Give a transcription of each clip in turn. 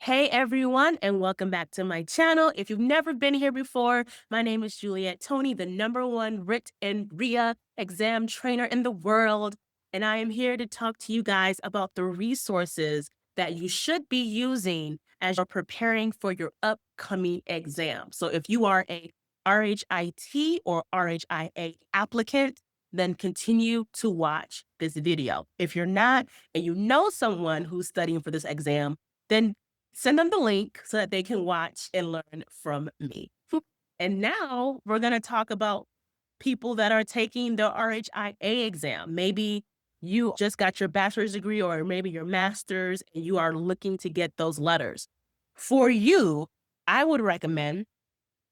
Hey everyone, and welcome back to my channel. If you've never been here before, my name is Juliet Tony, the #1 RIT and RHIA exam trainer in the world. And I am here to talk to you guys about the resources that you should be using as you're preparing for your upcoming exam. So if you are a RHIT or RHIA applicant, then continue to watch this video. If you're not, and you know someone who's studying for this exam, then send them the link so that they can watch and learn from me. And now we're going to talk about people that are taking the RHIA exam. Maybe you just got your bachelor's degree or maybe your master's and you are looking to get those letters. For you, I would recommend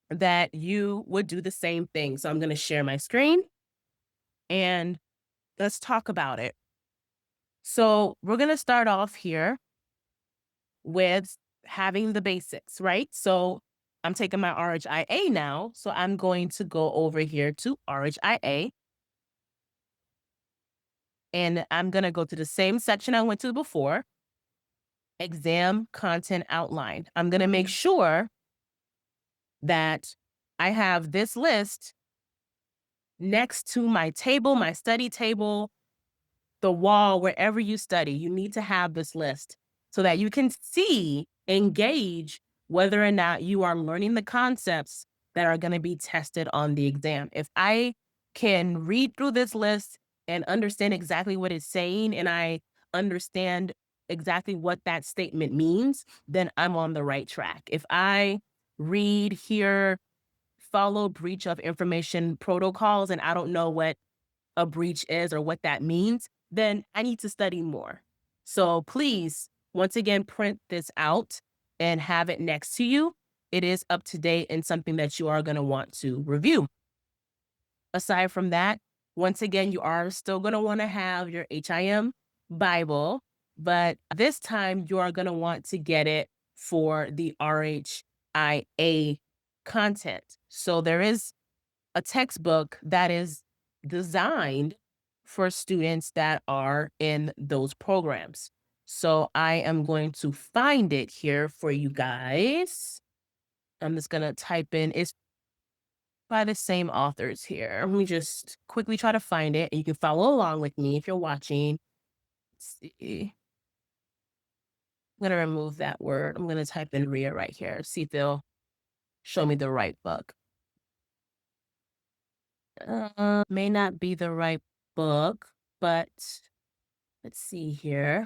that you would do the same thing. So I'm going to share my screen and let's talk about it. So we're going to start off here with having the basics, right? So I'm taking my RHIA now. So I'm going to go over here to RHIA and I'm going to go to the same section I went to before, exam content outline. I'm going to make sure that I have this list next to my table, my study table, the wall, wherever you study. You need to have this list so that you can see, engage whether or not you are learning the concepts that are going to be tested on the exam. If I can read through this list and understand exactly what it's saying, and I understand exactly what that statement means, then I'm on the right track. If I read here, follow breach of information protocols, and I don't know what a breach is or what that means, then I need to study more. So please, once again, print this out and have it next to you. It is up to date and something that you are going to want to review. Aside from that, once again, you are still going to want to have your HIM Bible, but this time you are going to want to get it for the RHIA content. So there is a textbook that is designed for students that are in those programs. So I am going to find it here for you guys. I'm just going to type in, it's by the same authors here. Let me just quickly try to find it. And you can follow along with me if you're watching. Let's see. I'm going to remove that word. I'm going to type in RHIA right here. See if they'll show me the right book. May not be the right book, but let's see here.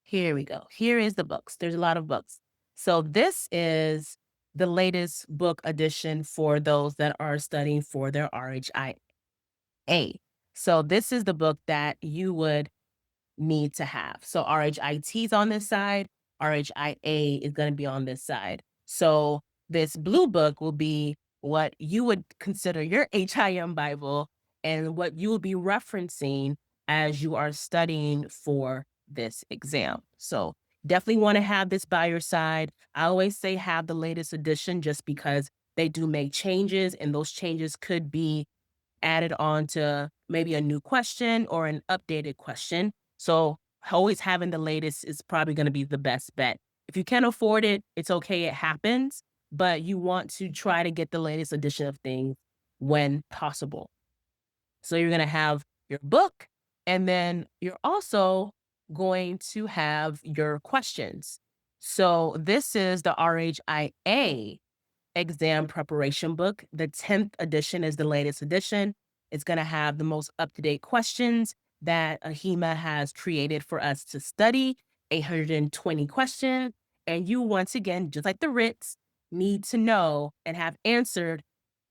Here we go. Here is the books. There's a lot of books. So this is the latest book edition for those that are studying for their RHIA. So this is the book that you would need to have. So RHIT is on this side, RHIA is going to be on this side. So this blue book will be what you would consider your HIM Bible and what you will be referencing as you are studying for this exam. So definitely want to have this by your side. I always say have the latest edition just because they do make changes and those changes could be added on to maybe a new question or an updated question. So always having the latest is probably going to be the best bet. If you can't afford it, it's okay. It happens, but you want to try to get the latest edition of things when possible. So you're going to have your book and then you're also going to have your questions. So this is the RHIA exam preparation book. The 10th edition is the latest edition. It's going to have the most up-to-date questions that AHIMA has created for us to study, 820 questions. And you, once again, just like the RITs, need to know and have answered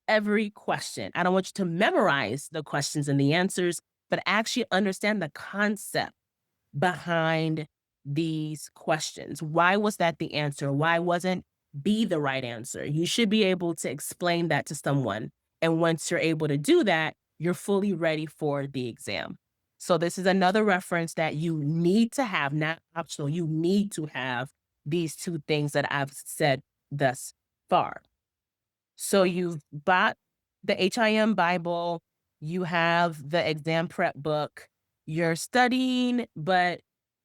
every question. I don't want you to memorize the questions and the answers, but actually understand the concept behind these questions. Why was that the answer? Why wasn't B the right answer? You should be able to explain that to someone. And once you're able to do that, you're fully ready for the exam. So this is another reference that you need to have, not optional. You need to have these two things that I've said thus far. So you've bought the HIM Bible, you have the exam prep book, you're studying, but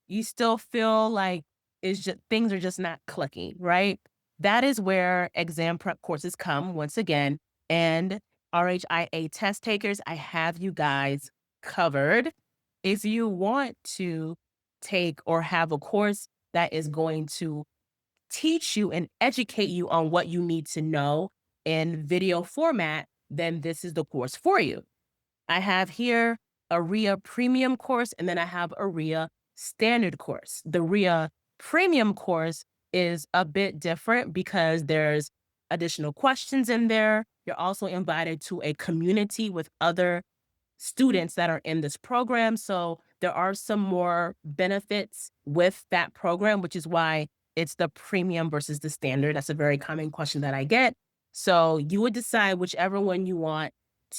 you still feel like it's just things are just not clicking, right? That is where exam prep courses come once again. And RHIA test takers, I have you guys covered. If you want to take or have a course that is going to teach you and educate you on what you need to know in video format, then this is the course for you. I have here a RHIA premium course, and then I have a RHIA standard course. The RHIA premium course is a bit different because there's additional questions in there. You're also invited to a community with other students that are in this program. So there are some more benefits with that program, which is why it's the premium versus the standard. That's a very common question that I get. So you would decide whichever one you want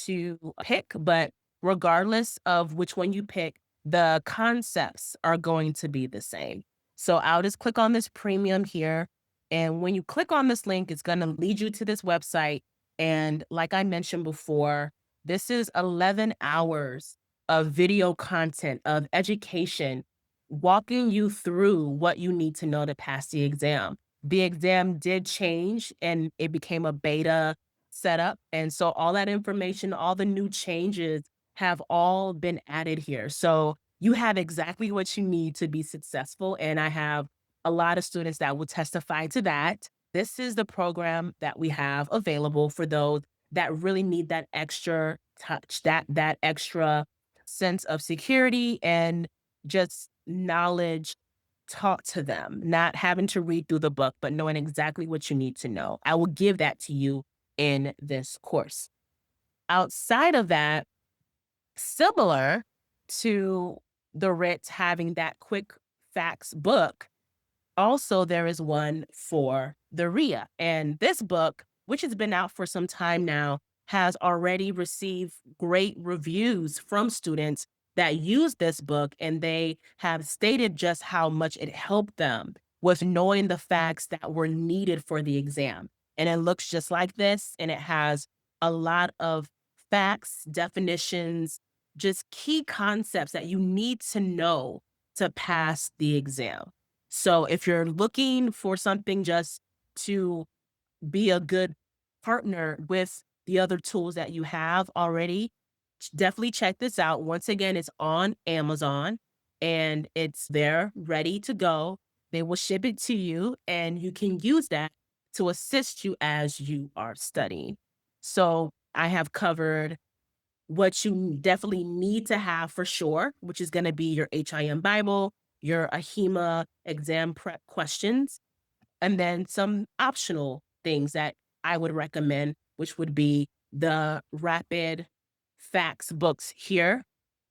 to pick, but regardless of which one you pick, the concepts are going to be the same. So I'll just click on this premium here. And when you click on this link, it's going to lead you to this website. And like I mentioned before, this is 11 hours of video content, of education, walking you through what you need to know to pass the exam. The exam did change and it became a beta setup. And so all that information, all the new changes have all been added here. So you have exactly what you need to be successful. And I have a lot of students that will testify to that. This is the program that we have available for those that really need that extra touch, that extra sense of security and just knowledge taught to them, not having to read through the book, but knowing exactly what you need to know. I will give that to you in this course. Outside of that, similar to the RITs having that quick facts book, also, there is one for the RHIA. And this book, which has been out for some time now, has already received great reviews from students that use this book. And they have stated just how much it helped them with knowing the facts that were needed for the exam. And it looks just like this. And it has a lot of facts, definitions, just key concepts that you need to know to pass the exam. So if you're looking for something just to be a good partner with the other tools that you have already, definitely check this out. Once again, it's on Amazon and it's there ready to go. They will ship it to you and you can use that to assist you as you are studying. So I have covered what you definitely need to have for sure, which is going to be your HIM Bible, your AHIMA exam prep questions, and then some optional things that I would recommend, which would be the rapid facts books here,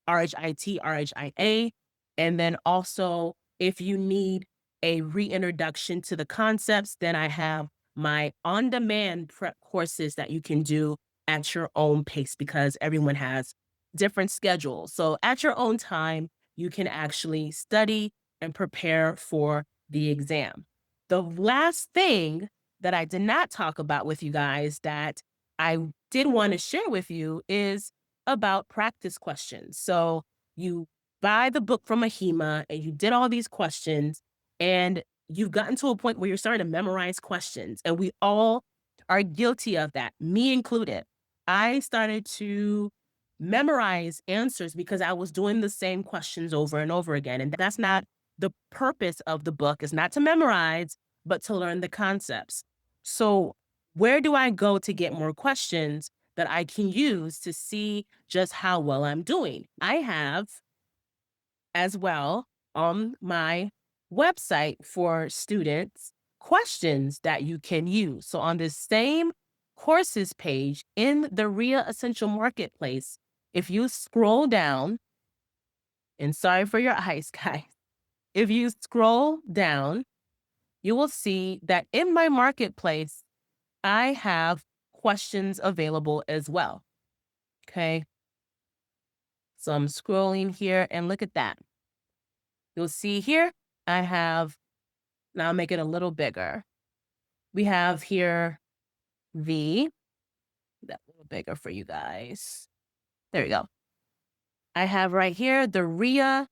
RHIT, RHIA. And then also, if you need a reintroduction to the concepts, then I have my on demand prep courses that you can do at your own pace because everyone has different schedules. So, at your own time, you can actually study and prepare for the exam. The last thing that I did not talk about with you guys that I did want to share with you is about practice questions. So you buy the book from Ahima and you did all these questions and you've gotten to a point where you're starting to memorize questions. And we all are guilty of that, me included. I started to memorize answers because I was doing the same questions over and over again. And that's not the purpose of the book, is not to memorize, but to learn the concepts. So where do I go to get more questions that I can use to see just how well I'm doing? I have as well on my website for students questions that you can use. So on this same courses page in the RHIA Essential Marketplace, if you scroll down, and sorry for your eyes, guys, if you scroll down, you will see that in my marketplace, I have questions available as well. Okay. So I'm scrolling here and look at that. You'll see here, I have, now I'll make it a little bigger. We have here the, that a little bigger for you guys. There we go. I have right here the RHIA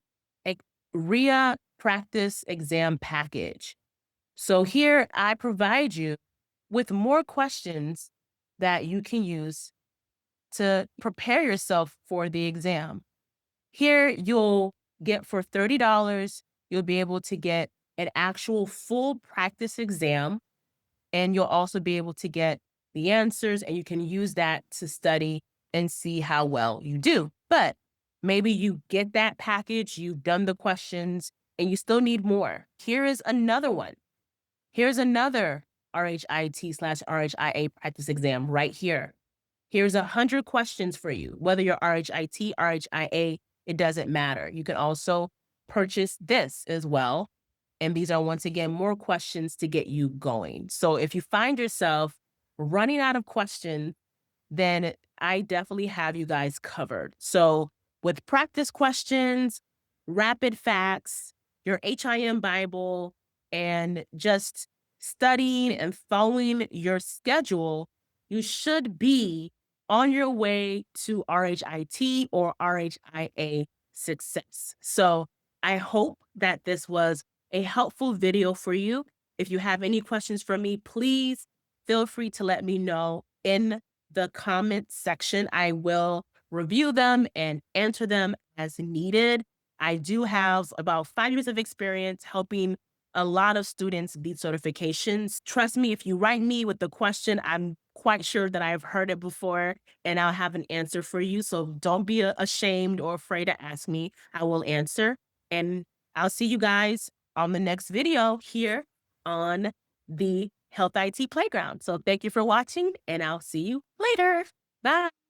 practice exam package. So here I provide you with more questions that you can use to prepare yourself for the exam. Here you'll get for $30, you'll be able to get an actual full practice exam, and you'll also be able to get the answers, and you can use that to study and see how well you do. But maybe you get that package, you've done the questions, and you still need more. Here is another one. Here's another RHIT/RHIA practice exam right here. Here's 100 questions for you. Whether you're RHIT, RHIA, it doesn't matter. You can also purchase this as well. And these are, once again, more questions to get you going. So if you find yourself running out of questions, then I definitely have you guys covered. So with practice questions, rapid facts, your HIM Bible, and just studying and following your schedule, you should be on your way to RHIT or RHIA success. So I hope that this was a helpful video for you. If you have any questions for me, please feel free to let me know in the comment section. I will review them and answer them as needed. I do have about 5 years of experience helping a lot of students beat certifications. Trust me, if you write me with the question, I'm quite sure that I've heard it before and I'll have an answer for you. So don't be ashamed or afraid to ask me. I will answer. And I'll see you guys on the next video here on the Health IT Playground. So thank you for watching, and I'll see you later. Bye.